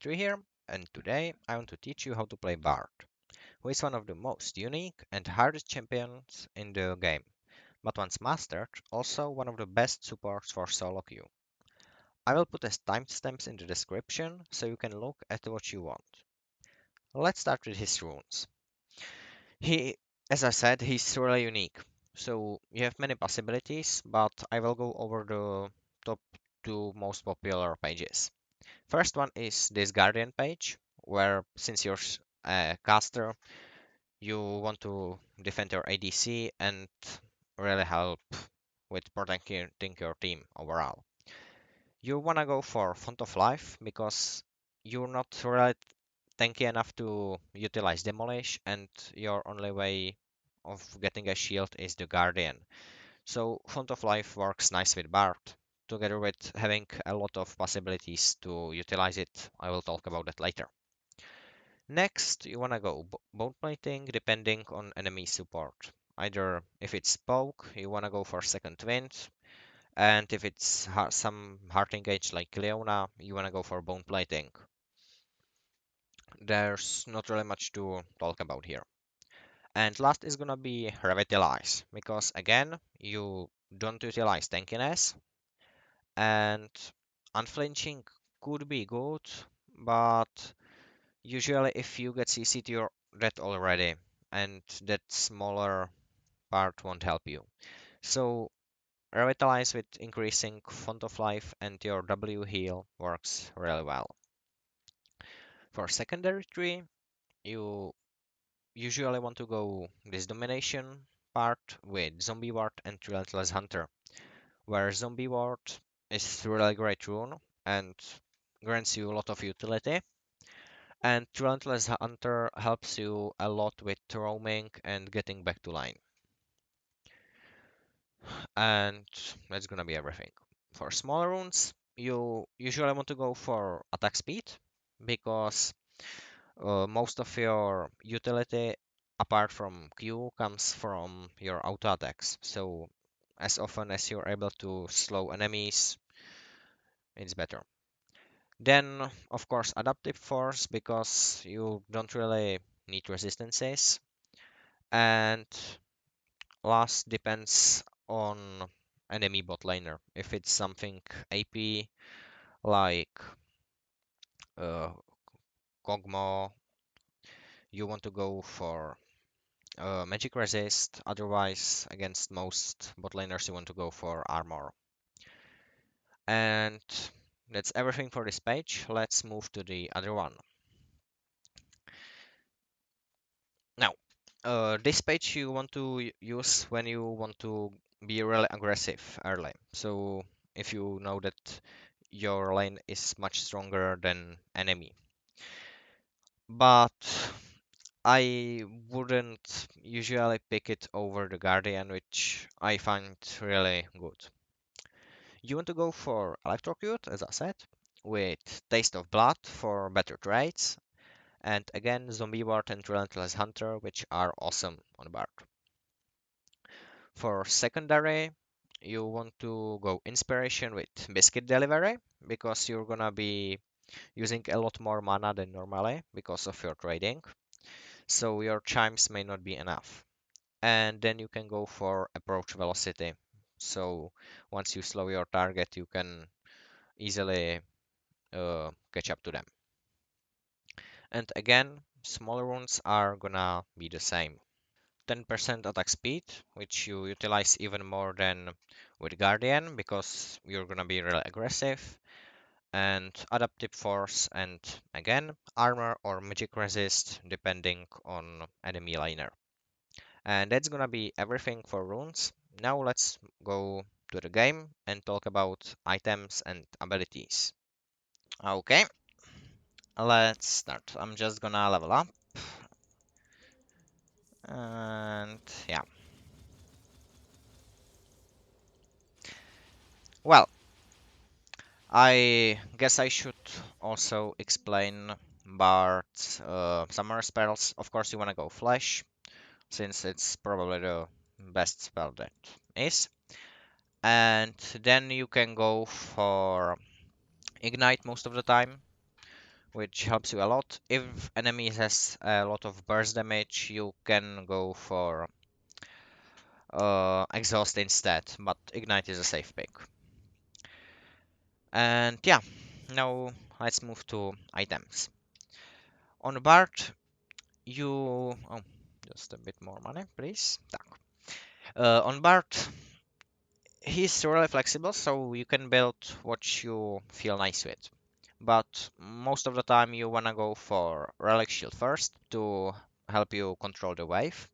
ThePetri here, and today I want to teach you how to play Bard, who is one of the most unique and hardest champions in the game, but once mastered, also one of the best supports for solo queue. I will put as timestamps in the description so you can look at what you want. Let's start with his runes. He, as I said, he's really unique, so you have many possibilities, but I will go over the top two most popular pages. First one is this Guardian page, where since you're a caster, you want to defend your ADC and really help with protecting your team overall. You wanna go for Font of Life because you're not really tanky enough to utilize Demolish, and your only way of getting a shield is the Guardian. So Font of Life works nice with Bard, together with having a lot of possibilities to utilize it. I will talk about that later. Next, you wanna go bone plating depending on enemy support. Either if it's poke, you wanna go for second wind, and if it's some hard engage like Leona, you wanna go for bone plating. There's not really much to talk about here. And last is gonna be Revitalize, because again, you don't utilize tankiness, and unflinching could be good, but usually if you get CC'd, you're dead already, and that smaller part won't help you. So Revitalize with increasing Font of Life and your W heal works really well. For secondary tree, you usually want to go this domination part with Zombie Ward and Relentless Hunter, where Zombie Ward is really great rune and grants you a lot of utility, and Relentless Hunter helps you a lot with roaming and getting back to line. And that's gonna be everything. For smaller runes, you usually want to go for attack speed because most of your utility apart from Q comes from your auto attacks. So as often as you're able to slow enemies, it's better. Then of course adaptive force because you don't really need resistances. And last depends on enemy bot laner. If it's something AP like uh, Kog'Maw, you want to go for magic resist. Otherwise, against most bot laners, you want to go for armor. And that's everything for this page. Let's move to the other one. Now, this page you want to use when you want to be really aggressive early. So if you know that your lane is much stronger than enemy. But I wouldn't usually pick it over the Guardian, which I find really good. You want to go for Electrocute, as I said, with Taste of Blood for better trades, and again Zombie Ward and Relentless Hunter, which are awesome on Bard. For secondary, you want to go Inspiration with Biscuit Delivery, because you're gonna be using a lot more mana than normally because of your trading, so your chimes may not be enough. And then you can go for Approach Velocity, so once you slow your target, you can easily catch up to them. And again, smaller ones are gonna be the same. 10% attack speed, which you utilize even more than with Guardian because you're gonna be really aggressive, and adaptive force, and again, armor or magic resist depending on enemy liner. And that's gonna be everything for runes. Now let's go to the game and talk about items and abilities. Okay, let's start. I'm just gonna level up. And yeah. Well, I guess I should also explain Bard's summoner spells. Of course, you want to go Flash, since it's probably the best spell that is. And then you can go for Ignite most of the time, which helps you a lot. If enemy has a lot of burst damage, you can go for exhaust instead, but ignite is a safe pick. And yeah, now let's move to items. On Bard, you just a bit more money, please. On Bard, he's really flexible, so you can build what you feel nice with. But most of the time, you wanna go for Relic Shield first to help you control the wave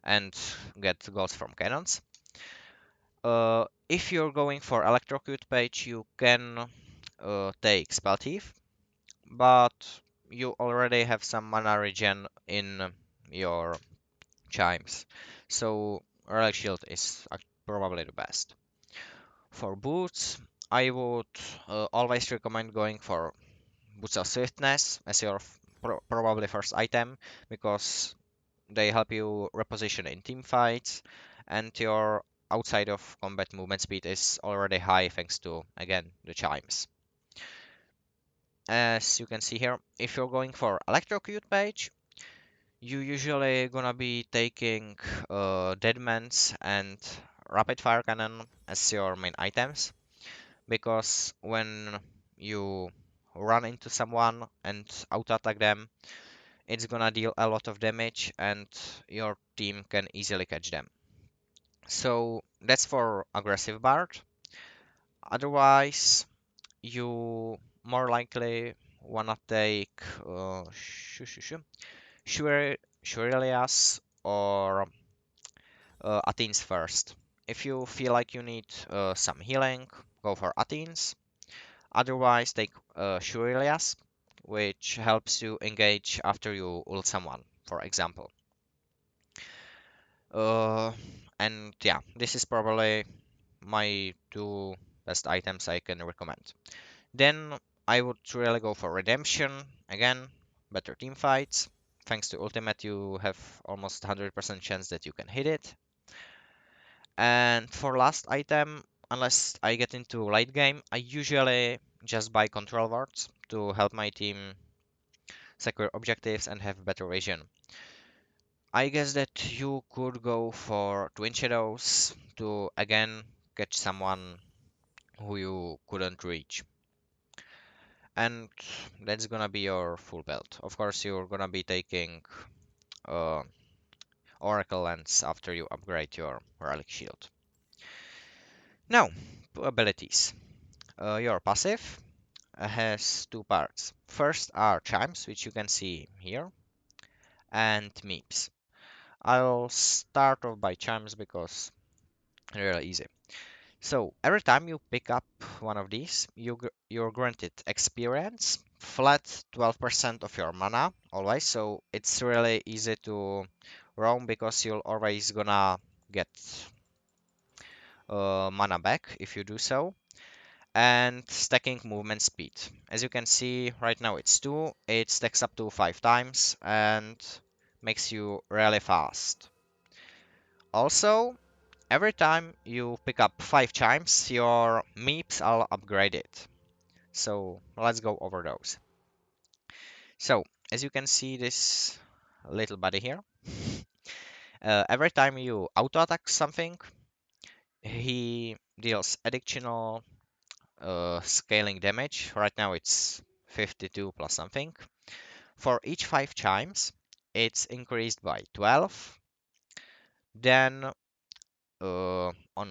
and get goals from cannons. If you're going for Electrocute page, you can take Spell Thief, but you already have some mana regen in your chimes, so Relic Shield is probably the best. For boots, I would always recommend going for Boots of Swiftness as your probably first item, because they help you reposition in team fights, and your outside of combat movement speed is already high thanks to, again, the chimes. As you can see here, if you're going for Electrocute page, you usually gonna be taking Deadmans and Rapid Fire Cannon as your main items, because when you run into someone and auto attack them, it's gonna deal a lot of damage and your team can easily catch them. So that's for aggressive Bard. Otherwise, you more likely wanna take Shurelias or Athens first. If you feel like you need some healing, go for Athens. Otherwise, take Shurelias, which helps you engage after you ult someone, for example. Uh, and yeah, this is probably my two best items I can recommend. Then I would really go for Redemption. Again, better team fights. Thanks to Ultimate, you have almost 100% chance that you can hit it. And for last item, unless I get into late game, I usually just buy control wards to help my team secure objectives and have better vision. I guess that you could go for Twin Shadows to again catch someone who you couldn't reach. And that's gonna be your full build. Of course, you're gonna be taking uh, Oracle Lens after you upgrade your Relic Shield. Now, abilities. Your passive has two parts. First are chimes, which you can see here, and meeps. I'll start off by chimes because they're really easy. So every time you pick up one of these, you're granted experience, flat 12% of your mana always. So it's really easy to roam because you're always gonna get mana back if you do so. And stacking movement speed. As you can see right now it's 2, it stacks up to 5 times and makes you really fast. Also, every time you pick up 5 chimes, your meeps are upgraded. So let's go over those. So as you can see this little buddy here, every time you auto attack something, he deals additional scaling damage. Right now it's 52 plus something. For each 5 chimes, it's increased by 12. Then on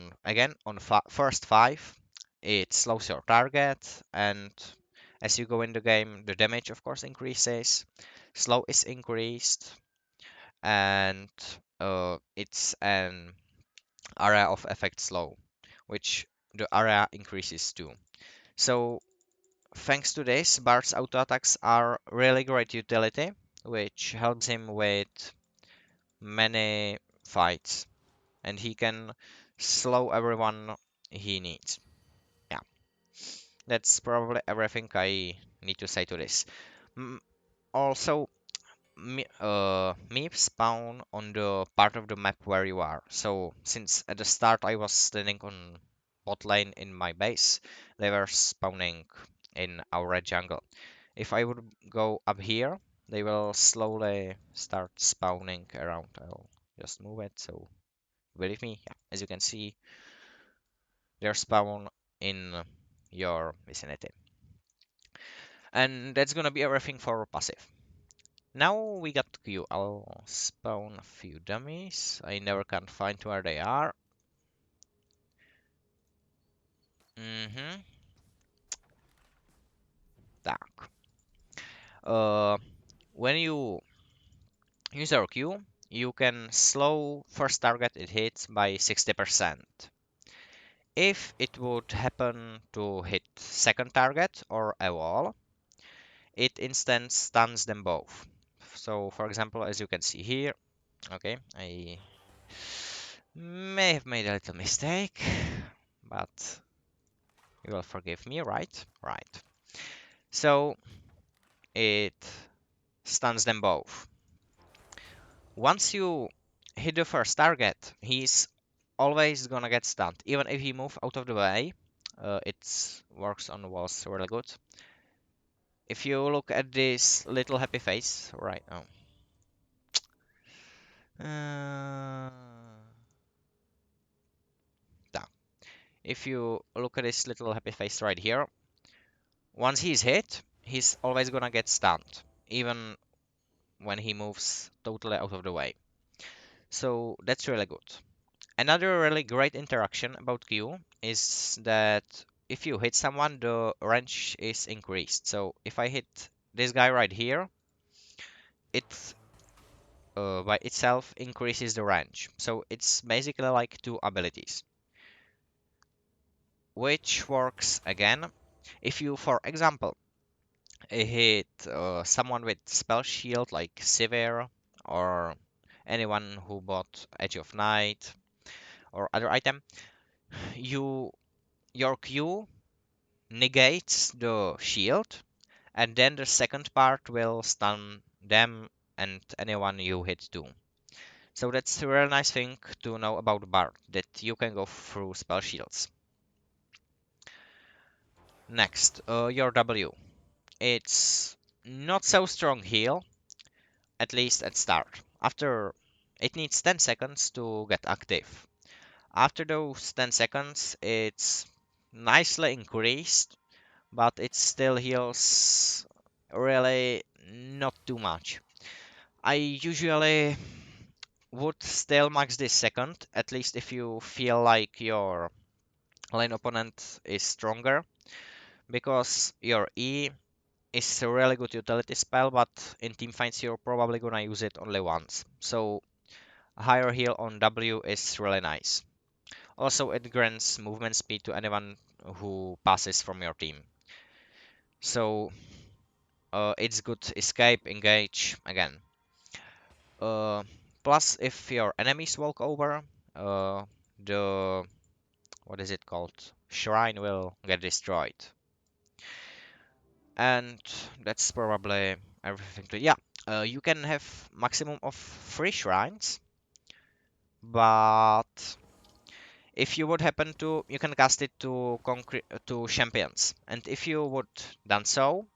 first 5, it slows your target, and as you go in the game, the damage of course increases. Slow is increased, and it's an area of effect slow, which the area increases too. So thanks to this, Bard's auto attacks are really great utility, which helps him with many fights, and he can slow everyone he needs. Yeah, that's probably everything I need to say to this. Also, Meep spawn on the part of the map where you are. So since at the start I was standing on bot lane in my base, they were spawning in our red jungle. If I would go up here, they will slowly start spawning around. I'll just move it, so believe me, yeah, as you can see, they're spawn in your vicinity. And that's gonna be everything for passive. Now we got Q. I'll spawn a few dummies. I never can find where they are. Mm-hmm. Так. When you use our Q, you can slow first target it hits by 60%. If it would happen to hit second target or a wall, it instant stuns them both. So for example, as you can see here, okay, I may have made a little mistake, but you will forgive me, right? Right. So it stuns them both. Once you hit the first target, he's always gonna get stunned, even if he move out of the way. It works on walls really good. If you look at this little happy face right now, down. If you look at this little happy face right here, once he's hit, he's always gonna get stunned, even when he moves totally out of the way. So that's really good. Another really great interaction about Q is that if you hit someone, the range is increased. So if I hit this guy right here, it by itself increases the range. So it's basically like two abilities, which works again if you, for example, hit someone with spell shield like Sivir or anyone who bought Edge of Night or other item, your Q negates the shield, and then the second part will stun them and anyone you hit too. So that's a really nice thing to know about Bard, that you can go through spell shields. Next, your W. It's not so strong heal, at least at start. After it needs 10 seconds to get active. After those 10 seconds, it's nicely increased, but it still heals really not too much. I usually would still max this second, at least if you feel like your lane opponent is stronger, because your E is a really good utility spell, but in teamfights you're probably gonna use it only once. So a higher heal on W is really nice. Also, it grants movement speed to anyone who passes from your team. So it's good escape, engage again. Uh, Plus, if your enemies walk over, the what is it called? Shrine will get destroyed. And that's probably everything to yeah. You can have maximum of 3 shrines, but if you would happen to, you can cast it to concrete to champions, and if you would done so,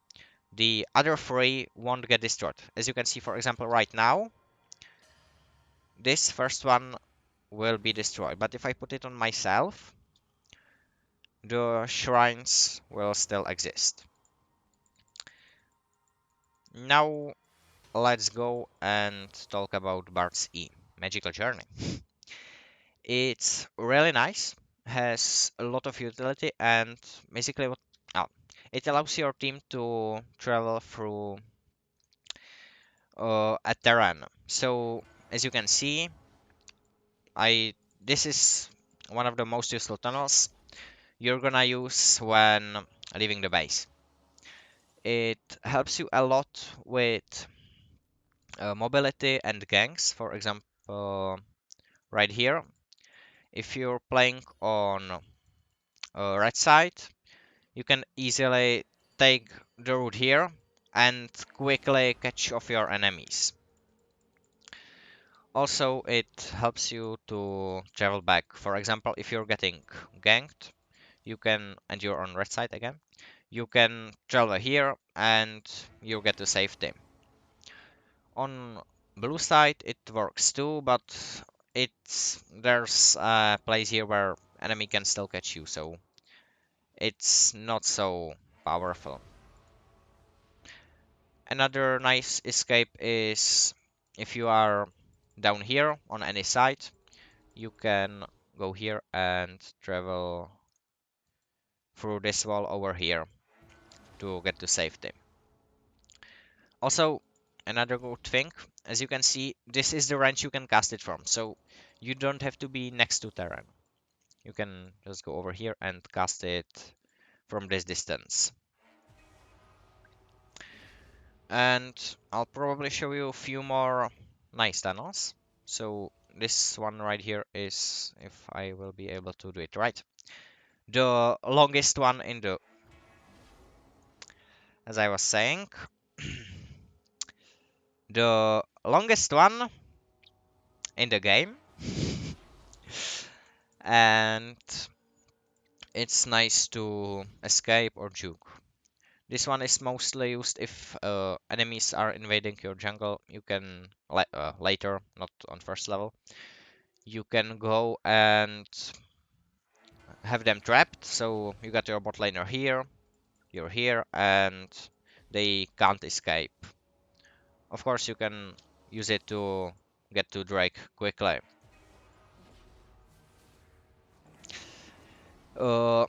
the other 3 won't get destroyed. As you can see, for example, right now, this first one will be destroyed, but if I put it on myself, the shrines will still exist. Now let's go and talk about Bard's E, Magical Journey. It's really nice, has a lot of utility, and basically oh, it allows your team to travel through a terrain. So as you can see, I this is one of the most useful tunnels you're gonna use when leaving the base. It helps you a lot with mobility and ganks. For example, right here, if you're playing on right side, you can easily take the route here and quickly catch off your enemies. Also, it helps you to travel back. For example, if you're getting ganked, you can, and you're on red side again, you can travel here and you get to safety. On blue side it works too, but there's a place here where enemy can still catch you, so it's not so powerful. Another nice escape is if you are down here on any side, you can go here and travel through this wall over here to get to safety. Also, another good thing, as you can see, this is the range you can cast it from, so you don't have to be next to terrain. You can just go over here and cast it from this distance. And I'll probably show you a few more nice tunnels. So this one right here is, if I will be able to do it right, the longest one in the, as I was saying, the longest one in the game. And it's nice to escape or juke. This one is mostly used if enemies are invading your jungle. You can later, not on first level, you can go and have them trapped. So you got your bot laner here, you're here, and they can't escape. Of course, you can use it to get to Drake quickly. Uh,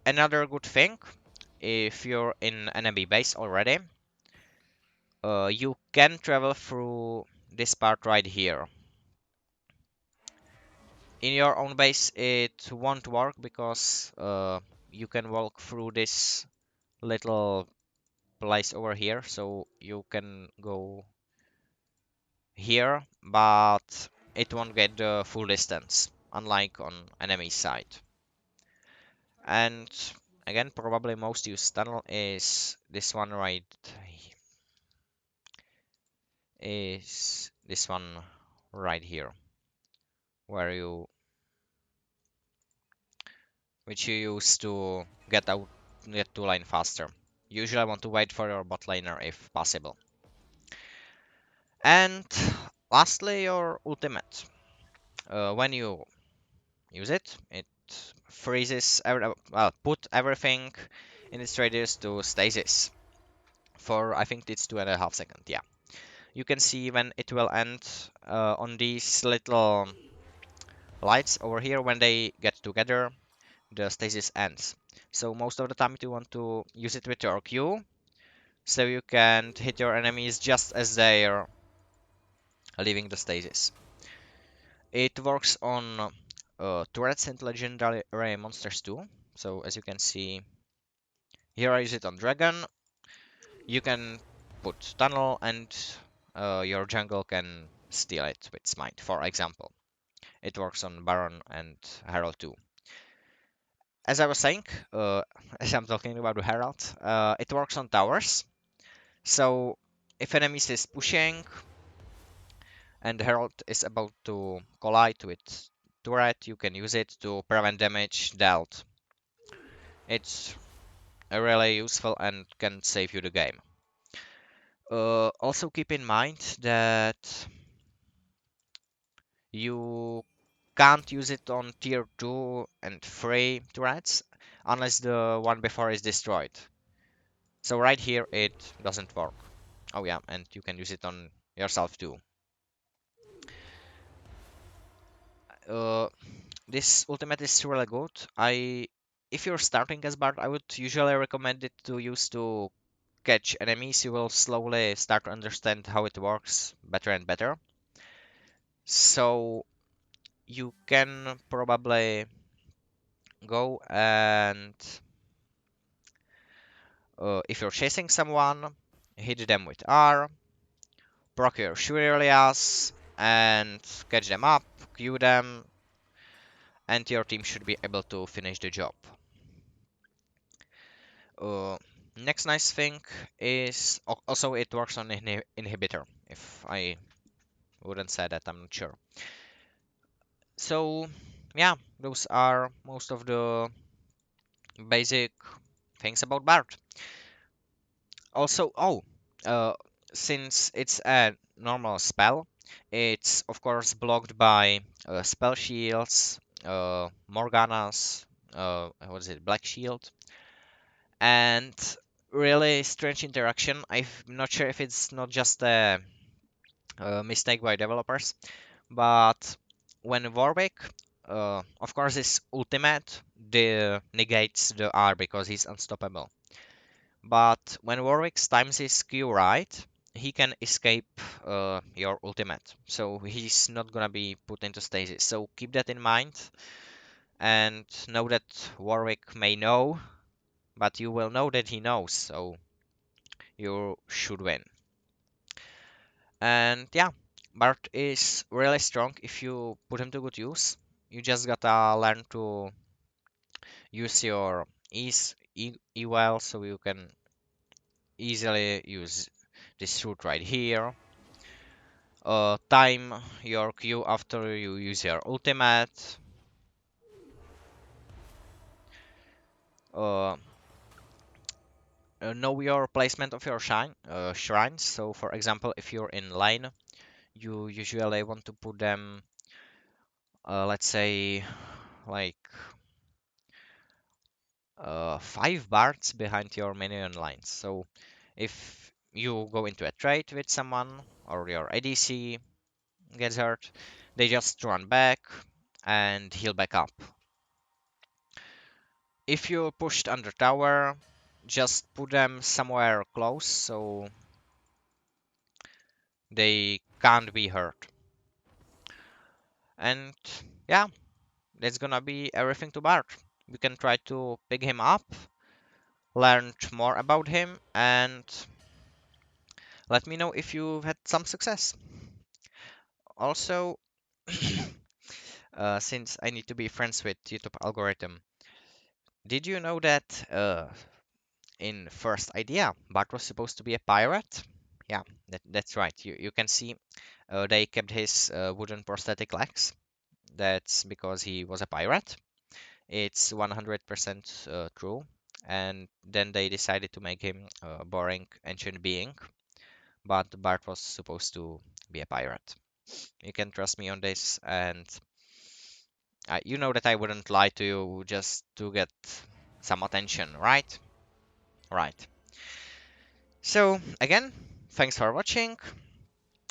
Another good thing, if you're in enemy base already, you can travel through this part right here. In your own base, it won't work because you can walk through this little place over here, so you can go here, but it won't get the full distance, unlike on enemy side. And again, probably most used tunnel is this one right here, where you which you use to get to line faster. Usually I want to wait for your bot laner if possible. And lastly, your ultimate. When you use it, it freezes put everything in its radius to stasis for I think it's 2.5 seconds. Yeah, you can see when it will end on these little lights over here. When they get together, the stasis ends. So most of the time you want to use it with your Q, so you can hit your enemies just as they are leaving the stasis. It works on turrets and legendary monsters too. So as you can see, here I use it on Dragon. You can put Tunnel and your jungle can steal it with Smite, for example. It works on Baron and Herald too. As I was saying, as I'm talking about the Herald, it works on towers. So if enemies is pushing and the Herald is about to collide with turret, you can use it to prevent damage dealt. It's really useful and can save you the game. Also keep in mind that you can't use it on tier 2 and 3 turrets unless the one before is destroyed. So right here it doesn't work. Oh yeah, and you can use it on yourself too. Uh, this ultimate is really good. If you're starting as Bard, I would usually recommend it to use to catch enemies. You will slowly start to understand how it works better and better. So you can probably go and if you're chasing someone, hit them with R, proc your Shurilias, and catch them up, Q them, and your team should be able to finish the job. Uh, Next nice thing is also it works on inhibitor. If I wouldn't say that, I'm not sure. So yeah, those are most of the basic things about Bard. Also, uh, since it's a normal spell, it's of course blocked by spell shields, Morganas, what is it, Black Shield, and really strange interaction. I'm not sure if it's not just a mistake by developers, but when Warwick, of course, his ultimate negates the R because he's unstoppable. But when Warwick times his Q right, he can escape your ultimate. So he's not gonna be put into stasis. So keep that in mind and know that Warwick may know, but you will know that he knows. So you should win. And yeah, Bart is really strong if you put him to good use. You just gotta learn to use your E well so you can easily use this route right here. Time your Q after you use your ultimate. Uh, know your placement of your shrines. So, for example, if you're in line, you usually want to put them, let's say, like 5 bards behind your minion lines. So, if you go into a trade with someone or your ADC gets hurt, they just run back and heal back up. If you're pushed under tower, just put them somewhere close so they can't be hurt. And yeah, that's gonna be everything to Bart. You can try to pick him up, learn more about him, and let me know if you've had some success. Also, since I need to be friends with YouTube algorithm, did you know that in first idea, Bart was supposed to be a pirate? Yeah, that's right. You can see they kept his wooden prosthetic legs. That's because he was a pirate. It's 100% true. And then they decided to make him a boring ancient being. But Bart was supposed to be a pirate. You can trust me on this, and you know that I wouldn't lie to you just to get some attention, right? Right. So, again, thanks for watching.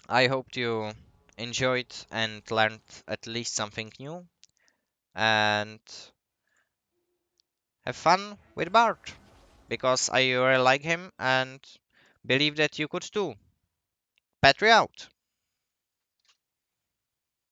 I hope you enjoyed and learned at least something new. And have fun with Bart, because I really like him and believe that you could too. Petri out!